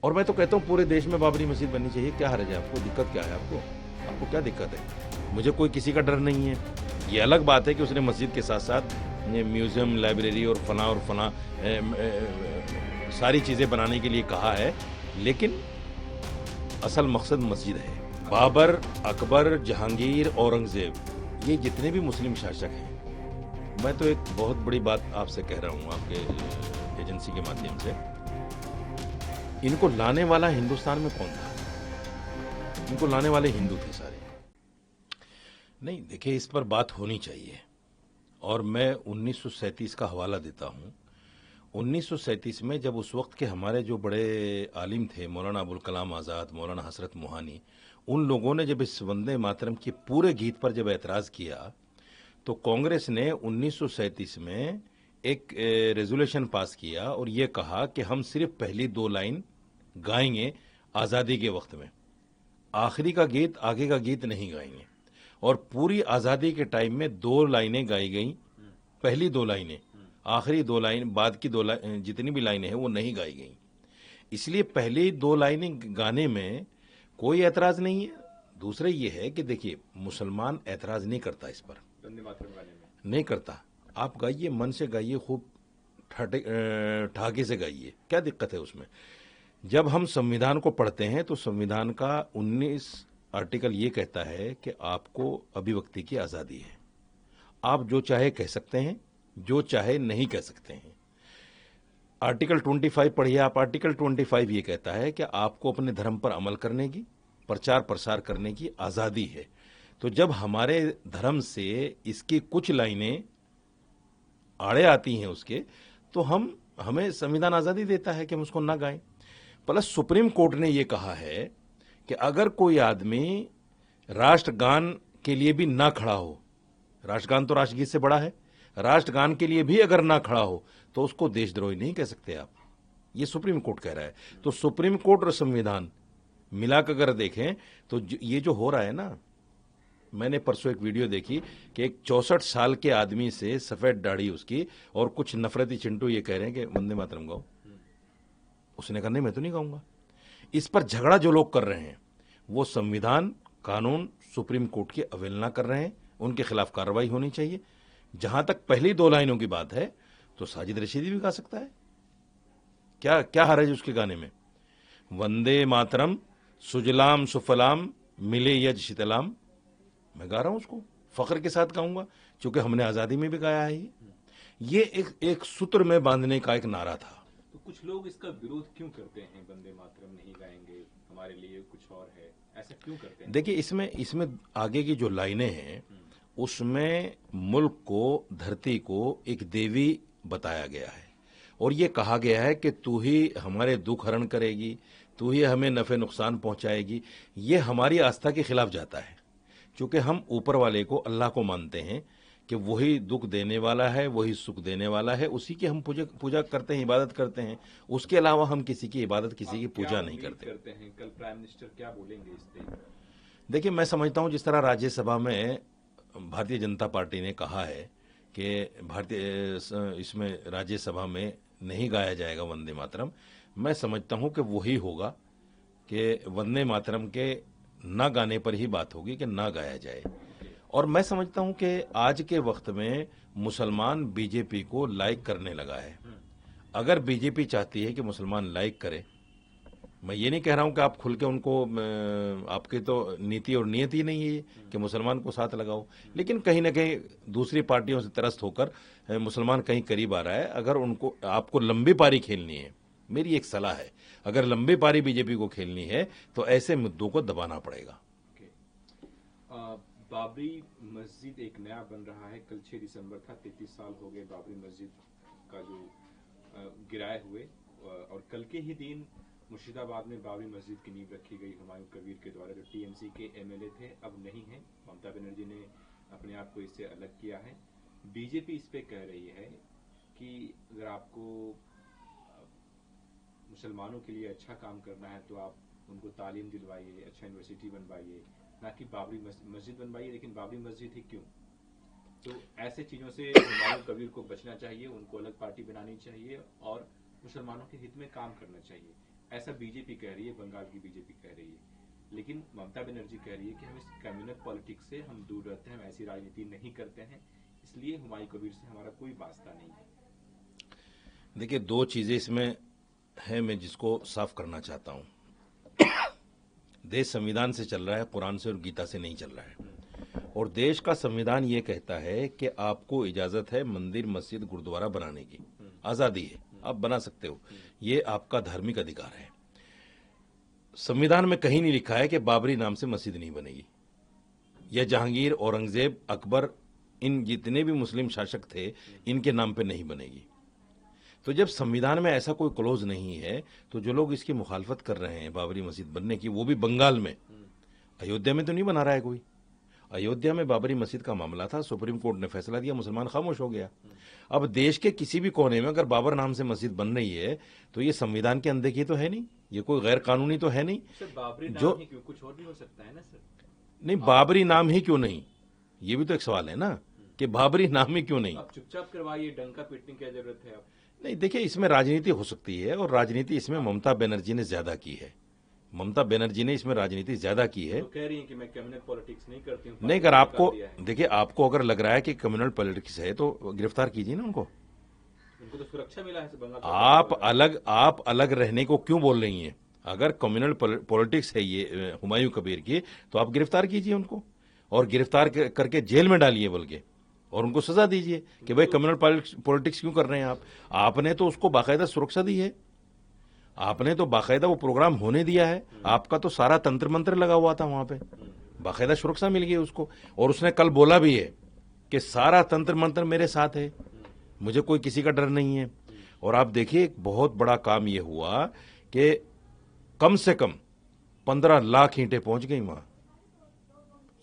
और मैं तो कहता हूँ पूरे देश में बाबरी मस्जिद बननी चाहिए। क्या हर्ज है आपको? दिक्कत क्या है आपको? आपको क्या दिक्कत है? मुझे कोई किसी का डर नहीं है। ये अलग बात है कि उसने मस्जिद के साथ साथ म्यूजियम, लाइब्रेरी और फला सारी चीज़ें बनाने के लिए कहा है, लेकिन असल मकसद मस्जिद है। बाबर, अकबर, जहांगीर, औरंगजेब, ये जितने भी मुस्लिम शासक हैं, मैं तो एक बहुत बड़ी बात आपसे कह रहा हूँ आपके एजेंसी के माध्यम से, इनको लाने वाला हिंदुस्तान में कौन था? इनको लाने वाले हिंदू थे सारे। नहीं, देखिए, इस पर बात होनी चाहिए। और मैं 1937 का हवाला देता हूँ। 1937 में जब उस वक्त के हमारे जो बड़े आलिम थे, मौलाना अबुल कलाम आज़ाद, मौलाना हसरत मोहानी, उन लोगों ने जब इस वंदे मातरम के पूरे गीत पर जब एतराज़ किया, तो कांग्रेस ने 1937 में एक रेजोल्यूशन पास किया और ये कहा कि हम सिर्फ पहली 2 लाइन गाएंगे आज़ादी के वक्त में, आखिरी का गीत, आगे का गीत नहीं गाएंगे। और पूरी आज़ादी के टाइम में 2 लाइनें गाई गई, पहली 2 लाइनें, आखिरी 2 लाइन, बाद की 2 लाइन, जितनी भी लाइनें हैं वो नहीं गाई गई। इसलिए पहली 2 लाइनें गाने में कोई ऐतराज़ नहीं है। दूसरा ये है कि देखिए, मुसलमान ऐतराज़ नहीं करता इस पर, वंदे मातरम गाने में नहीं करता। आप गाइए, मन से गाइए, खूब ठाके से गाइए, क्या दिक्कत है उसमें? जब हम संविधान को पढ़ते हैं तो संविधान का 19 आर्टिकल ये कहता है कि आपको अभिव्यक्ति की आज़ादी है। आप जो चाहे कह सकते हैं, जो चाहे नहीं कह सकते हैं। आर्टिकल 25 पढ़िए आप। आर्टिकल 25 ये कहता है कि आपको अपने धर्म पर अमल करने की, प्रचार प्रसार करने की आज़ादी है। तो जब हमारे धर्म से इसकी कुछ लाइनें आड़े आती हैं उसके, तो हमें संविधान आज़ादी देता है कि हम उसको ना गाएं। प्लस सुप्रीम कोर्ट ने यह कहा है कि अगर कोई आदमी राष्ट्रगान के लिए भी ना खड़ा हो, राष्ट्रगान तो राष्ट्रगीत से बड़ा है, राष्ट्रगान के लिए भी अगर ना खड़ा हो तो उसको देशद्रोही नहीं कह सकते आप। ये सुप्रीम कोर्ट कह रहा है। तो सुप्रीम कोर्ट और संविधान मिलाकर अगर देखें तो ये जो हो रहा है ना, मैंने परसों एक वीडियो देखी कि एक 64 साल के आदमी से सफेद दाढ़ी उसकी, और कुछ नफरती चिंटू ये कह रहे हैं कि वंदे मातरम गाओ। उसने कहा नहीं, मैं तो नहीं गाऊंगा। इस पर झगड़ा जो लोग कर रहे हैं वो संविधान, कानून, सुप्रीम कोर्ट की अवहेलना कर रहे हैं। उनके खिलाफ कार्रवाई होनी चाहिए। जहां तक पहली 2 लाइनों की बात है तो साजिद रशीदी भी गा सकता है। क्या क्या हर्ज है उसके गाने में? वंदे मातरम सुजलाम सुफलाम मिले यज शीतलाम, मैं गा रहा हूं उसको, फख्र के साथ गाऊंगा, क्योंकि हमने आजादी में भी गाया है। ये एक सूत्र में बांधने का एक नारा था। तो कुछ लोग इसका विरोध क्यों करते हैं? वंदे मातरम नहीं गाएंगे, हमारे लिए कुछ और है, ऐसा क्यों करते हैं? देखिए, इसमें इसमें आगे की जो लाइनें हैं उसमें मुल्क को, धरती को एक देवी बताया गया है और ये कहा गया है कि तू ही हमारे दुख हरण करेगी, तू ही हमें नफे नुकसान पहुंचाएगी। ये हमारी आस्था के खिलाफ जाता है, क्योंकि हम ऊपर वाले को, अल्लाह को मानते हैं कि वही दुख देने वाला है, वही सुख देने वाला है, उसी की हम पूजा करते हैं, इबादत करते हैं। उसके अलावा हम किसी की इबादत, किसी की पूजा नहीं करते। हैं कल प्राइम मिनिस्टर क्या बोलेंगे इस पे? देखिए, मैं समझता हूं जिस तरह राज्यसभा में भारतीय जनता पार्टी ने कहा है कि इसमें राज्यसभा में नहीं गाया जाएगा वंदे मातरम, मैं समझता हूं कि वही होगा कि वंदे मातरम के ना गाने पर ही बात होगी कि ना गाया जाए। और मैं समझता हूं कि आज के वक्त में मुसलमान बीजेपी को लाइक करने लगा है। अगर बीजेपी चाहती है कि मुसलमान लाइक करे, मैं ये नहीं कह रहा हूं कि आप खुल के उनको, आपकी तो नीति और नियति ही नहीं है कि मुसलमान को साथ लगाओ, लेकिन कहीं ना कहीं दूसरी पार्टियों से त्रस्त होकर मुसलमान कहीं करीब आ रहा है। अगर उनको, आपको लंबी पारी खेलनी है, मेरी एक सलाह है, अगर लंबी पारी बीजेपी को खेलनी है तो ऐसे मुद्दों को दबाना पड़ेगा। बाबरी मस्जिद एक नया बन रहा है। कल 6 दिसंबर था, 33 साल हो गए बाबरी मस्जिद का जो गिराए हुए, और कल के ही दिन मुर्शिदाबाद में बाबरी मस्जिद की नींव रखी गई हुमायूं कबीर के द्वारा, जो टीएमसी के एमएलए थे, अब नहीं है। ममता बनर्जी ने अपने आप को इससे अलग किया है। बीजेपी इस पे कह रही है कि अगर आपको मुसलमानों के लिए अच्छा काम करना है तो आप उनको तालीम दिलवाइए, अच्छा यूनिवर्सिटी बनवाइए, ना कि बाबरी मस्जिद बनवाइए। लेकिन बाबरी मस्जिद ही क्यों? तो ऐसे चीजों से हुमायूं कबीर को बचना चाहिए, उनको अलग पार्टी बनानी चाहिए और मुसलमानों के हित में काम करना चाहिए। ऐसा बीजेपी कह रही है, बंगाल की बीजेपी कह रही है, लेकिन ममता बनर्जी कह रही है कि हम इस कम्युनल पॉलिटिक्स से हम दूर रहते हैं, हम ऐसी राजनीति नहीं करते हैं, इसलिए हुमायूं कबीर से हमारा कोई वास्ता नहीं है। देखिए, दो चीजें इसमें है, मैं जिसको साफ करना चाहता हूं। देश संविधान से चल रहा है, कुरान से और गीता से नहीं चल रहा है। और देश का संविधान ये कहता है कि आपको इजाजत है मंदिर, मस्जिद, गुरुद्वारा बनाने की, आजादी है, आप बना सकते हो, ये आपका धार्मिक अधिकार है। संविधान में कहीं नहीं लिखा है कि बाबरी नाम से मस्जिद नहीं बनेगी, या जहांगीर, औरंगजेब, अकबर, इन जितने भी मुस्लिम शासक थे इनके नाम पे नहीं बनेगी। तो जब संविधान में ऐसा कोई क्लोज नहीं है, तो जो लोग इसकी मुखालफत कर रहे हैं बाबरी मस्जिद बनने की, वो भी बंगाल में, अयोध्या में तो नहीं बना रहा है कोई। अयोध्या में बाबरी मस्जिद का मामला था, सुप्रीम कोर्ट ने फैसला दिया, मुसलमान खामोश हो गया। अब देश के किसी भी कोने में अगर बाबर नाम से मस्जिद बन रही है तो ये संविधान के अनदेखी तो है नहीं, ये कोई गैर कानूनी तो है नहीं। सर बाबरी नाम जो ही क्यों, कुछ और भी हो सकता है ना सर। नहीं, बाबरी नाम ही क्यों नहीं, ये भी तो एक सवाल है ना, कि बाबरी नाम ही क्यों नहीं। आप चुपचाप करवाइए, डंका पीटने की क्या जरूरत है। आप नहीं, देखिए, इसमें राजनीति हो सकती है, और राजनीति इसमें ममता बनर्जी ने ज्यादा की है। ममता बनर्जी ने इसमें राजनीति ज्यादा की है। तो कह रही हैं कि मैं कम्युनल पॉलिटिक्स नहीं करती हूँ। नहीं, अगर आपको, देखिए, आपको अगर लग रहा है कि कम्युनल पॉलिटिक्स है तो गिरफ्तार कीजिए ना उनको। उनको तो सुरक्षा मिला है बंगाल। आप अलग रहने को क्यों बोल रही हैं? अगर कम्युनल पॉलिटिक्स है ये हुमायूं कबीर की, तो आप गिरफ्तार कीजिए उनको, और गिरफ्तार करके जेल में डालिए, बल्कि, और उनको सजा दीजिए कि भाई कम्युनल पॉलिटिक्स क्यों कर रहे हैं आप। आपने तो उसको बाकायदा सुरक्षा दी है, आपने तो बाकायदा वो प्रोग्राम होने दिया है, आपका तो सारा तंत्र मंत्र लगा हुआ था वहां पे, बाकायदा सुरक्षा मिल गई उसको। और उसने कल बोला भी है कि सारा तंत्र मंत्र मेरे साथ है, मुझे कोई किसी का डर नहीं है। और आप देखिए, एक बहुत बड़ा काम ये हुआ कि कम से कम 15 लाख ईंटें पहुंच गई वहां।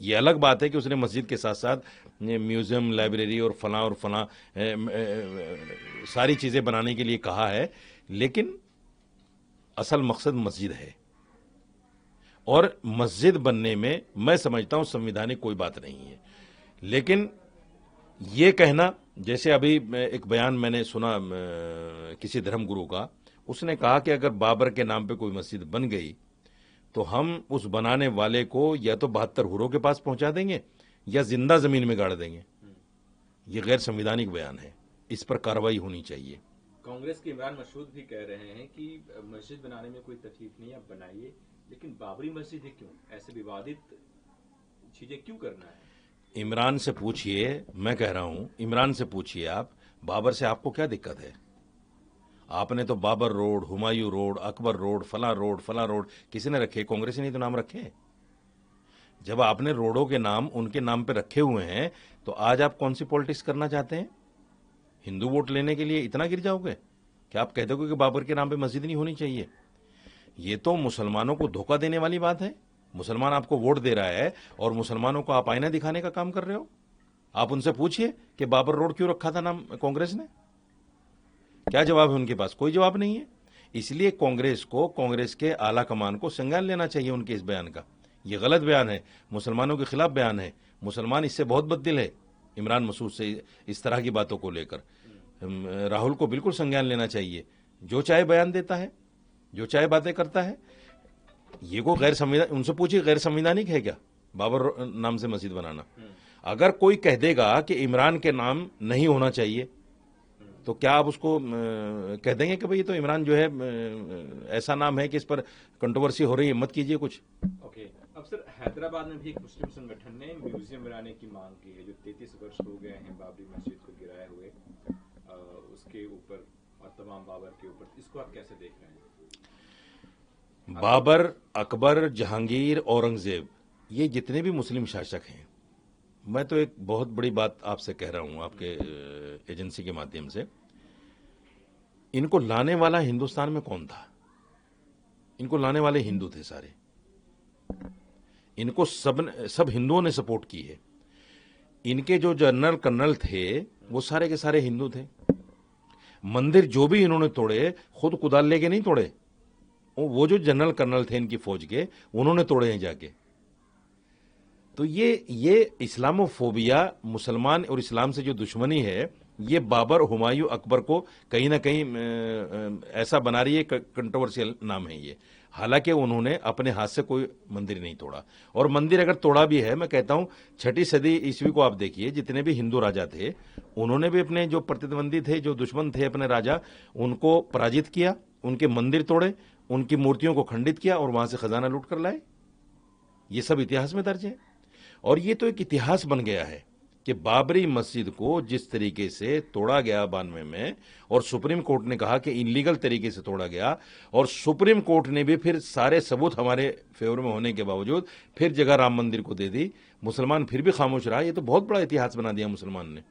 ये अलग बात है कि उसने मस्जिद के साथ साथ म्यूजियम, लाइब्रेरी और फला सारी चीजें बनाने के लिए कहा है, लेकिन असल मकसद मस्जिद है। और मस्जिद बनने में मैं समझता हूं संवैधानिक कोई बात नहीं है, लेकिन ये कहना, जैसे अभी एक बयान मैंने सुना किसी धर्मगुरु का, उसने कहा कि अगर बाबर के नाम पे कोई मस्जिद बन गई तो हम उस बनाने वाले को या तो 72 हुरों के पास पहुंचा देंगे या जिंदा जमीन में गाड़ देंगे। ये गैर संवैधानिक बयान है, इस पर कार्रवाई होनी चाहिए। कांग्रेस के इमरान मसूद भी कह रहे हैं कि मस्जिद बनाने में कोई तकलीफ नहीं, आप बनाइए, लेकिन बाबरी मस्जिद है क्यों, ऐसे विवादित चीजें क्यों करना है। इमरान से पूछिए, मैं कह रहा हूं, इमरान से पूछिए आप, बाबर से आपको क्या दिक्कत है? आपने तो Babur road, Humayun road, Akbar road, फला रोड किसी ने रखे? कांग्रेस ने तो नाम रखे। जब आपने रोडों के नाम उनके नाम पे रखे हुए हैं, तो आज आप कौन सी पॉलिटिक्स करना चाहते हैं? हिंदू वोट लेने के लिए इतना गिर जाओगे? क्या आप कह दोगे कि बाबर के नाम पे मस्जिद नहीं होनी चाहिए? ये तो मुसलमानों को धोखा देने वाली बात है। मुसलमान आपको वोट दे रहा है और मुसलमानों को आप आईना दिखाने का काम कर रहे हो। आप उनसे पूछिए कि बाबर रोड क्यों रखा था नाम कांग्रेस ने, क्या जवाब है उनके पास? कोई जवाब नहीं है। इसलिए कांग्रेस को, कांग्रेस के आला कमान को संज्ञान लेना चाहिए उनके इस बयान का। ये गलत बयान है, मुसलमानों के खिलाफ बयान है। मुसलमान इससे बहुत बददिल है, इमरान मसूद से इस तरह की बातों को लेकर। राहुल को बिल्कुल संज्ञान लेना चाहिए, जो चाहे बयान देता है, जो चाहे बातें करता है। ये को गैर संविधान, उनसे पूछिए गैर संवैधानिक है क्या बाबर नाम से मस्जिद बनाना? अगर कोई कह देगा कि इमरान के नाम नहीं होना चाहिए, तो क्या आप उसको कह देंगे कि भाई ये तो इमरान जो है ऐसा नाम है कि इस पर कंट्रोवर्सी हो रही है, मत कीजिए कुछ। ओके। अब सर, हैदराबाद में भी एक मुस्लिम संगठन ने म्यूजियम बनाने की मांग की है, जो 33 वर्ष हो गए हैं बाबरी मस्जिद को गिराए हुए, उसके ऊपर और तमाम बाबर के ऊपर। इसको आप कैसे देख रहे हैं? बाबर, अकबर, जहांगीर, औरंगजेब, ये जितने भी मुस्लिम शासक हैं, मैं तो एक बहुत बड़ी बात आपसे कह रहा हूं आपके एजेंसी के माध्यम से, इनको लाने वाला हिंदुस्तान में कौन था? इनको लाने वाले हिंदू थे सारे। इनको सब हिंदुओं ने सपोर्ट की है। इनके जो जनरल कर्नल थे वो सारे के सारे हिंदू थे। मंदिर जो भी इन्होंने तोड़े, खुद कुदाल लेके नहीं तोड़े, वो जो जनरल कर्नल थे इनकी फौज के, उन्होंने तोड़े हैं जाके। तो ये इस्लामोफोबिया, मुसलमान और इस्लाम से जो दुश्मनी है, ये बाबर, हुमायूं, अकबर को कहीं ना कहीं ऐसा बना रही है, कंट्रोवर्शियल नाम है ये। हालांकि उन्होंने अपने हाथ से कोई मंदिर नहीं तोड़ा, और मंदिर अगर तोड़ा भी है, मैं कहता हूं 6ठी सदी ईस्वी को आप देखिए, जितने भी हिंदू राजा थे उन्होंने भी अपने जो प्रतिद्वंदी थे, जो दुश्मन थे अपने राजा, उनको पराजित किया, उनके मंदिर तोड़े, उनकी मूर्तियों को खंडित किया और वहां से खजाना लूट कर लाए। ये सब इतिहास में दर्ज है। और ये तो एक इतिहास बन गया है कि बाबरी मस्जिद को जिस तरीके से तोड़ा गया 92 में, और सुप्रीम कोर्ट ने कहा कि इलीगल तरीके से तोड़ा गया, और सुप्रीम कोर्ट ने भी फिर सारे सबूत हमारे फेवर में होने के बावजूद फिर जगह राम मंदिर को दे दी, मुसलमान फिर भी खामोश रहा। ये तो बहुत बड़ा इतिहास बना दिया मुसलमान ने,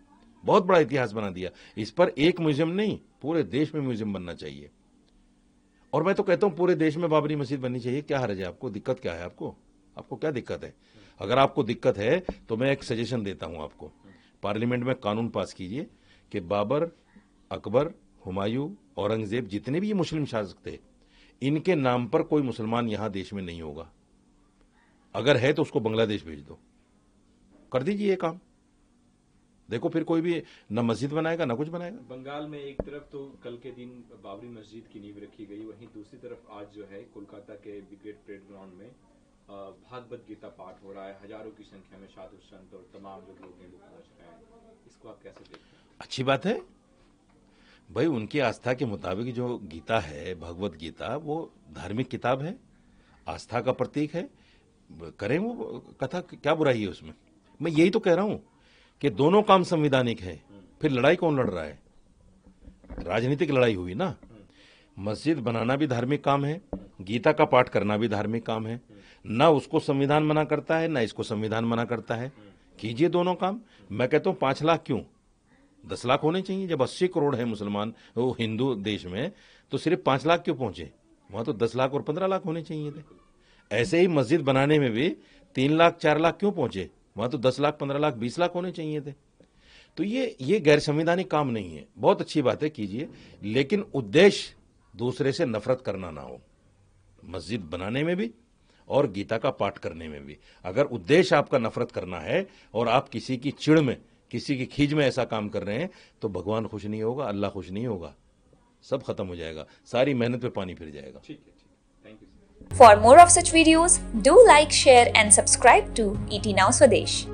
बहुत बड़ा इतिहास बना दिया। इस पर एक म्यूजियम नहीं, पूरे देश में म्यूजियम बनना चाहिए। और मैं तो कहता हूं पूरे देश में बाबरी मस्जिद बननी चाहिए। क्या हर्ज है आपको? दिक्कत क्या है आपको? आपको क्या दिक्कत है? अगर आपको दिक्कत है तो मैं एक सजेशन देता हूं आपको, पार्लियामेंट में कानून पास कीजिए कि बाबर, अकबर, हुमायूं, औरंगजेब, जितने भी ये मुस्लिम शासक थे, इनके नाम पर कोई मुसलमान यहां देश में नहीं होगा। अगर है तो उसको बांग्लादेश भेज दो। कर दीजिए ये काम, देखो फिर कोई भी न मस्जिद बनाएगा ना कुछ बनाएगा। बंगाल में एक तरफ तो कल के दिन बाबरी मस्जिद की नींव रखी गई, वहीं दूसरी तरफ आज जो है कोलकाता के ब्रिगेड परेड ग्राउंड में भागवत गीता पाठ हो रहा है। हजारों की संख्या में साधु संत और तमाम जो लोग हैं वो पहुंच रहे हैं। इसको आप कैसे देखते हैं? अच्छी बात है भाई, उनकी आस्था के मुताबिक जो गीता है, भगवत गीता, वो धार्मिक किताब है, आस्था का प्रतीक है, करें वो कथा, क्या बुराई है उसमें? मैं यही तो कह रहा हूं कि दोनों काम संवैधानिक है। फिर लड़ाई कौन लड़ रहा है? राजनीतिक लड़ाई हुई ना। मस्जिद बनाना भी धार्मिक काम है, गीता का पाठ करना भी धार्मिक काम है। ना उसको संविधान मना करता है, ना इसको संविधान मना करता है। कीजिए दोनों काम। मैं कहता हूं 5 लाख क्यों, 10 लाख होने चाहिए। जब 80 करोड़ है मुसलमान, वो हिंदू देश में, तो सिर्फ 5 लाख क्यों पहुंचे? वहां तो 10 लाख और 15 लाख होने चाहिए थे। ऐसे ही मस्जिद बनाने में भी 3 लाख 4 लाख क्यों पहुंचे? वहां तो 10 लाख 15 लाख 20 लाख होने चाहिए थे। तो ये गैर संवैधानिक काम नहीं है। बहुत अच्छी बात है, कीजिए, लेकिन उद्देश्य दूसरे से नफरत करना ना हो। मस्जिद बनाने में भी और गीता का पाठ करने में भी अगर उद्देश्य आपका नफरत करना है और आप किसी की चिढ़ में, किसी की खीज में ऐसा काम कर रहे हैं, तो भगवान खुश नहीं होगा, अल्लाह खुश नहीं होगा, सब खत्म हो जाएगा, सारी मेहनत पे पानी फिर जाएगा। ठीक है, thank you. For more of such videos, do like, share and subscribe to ET Now Swadesh.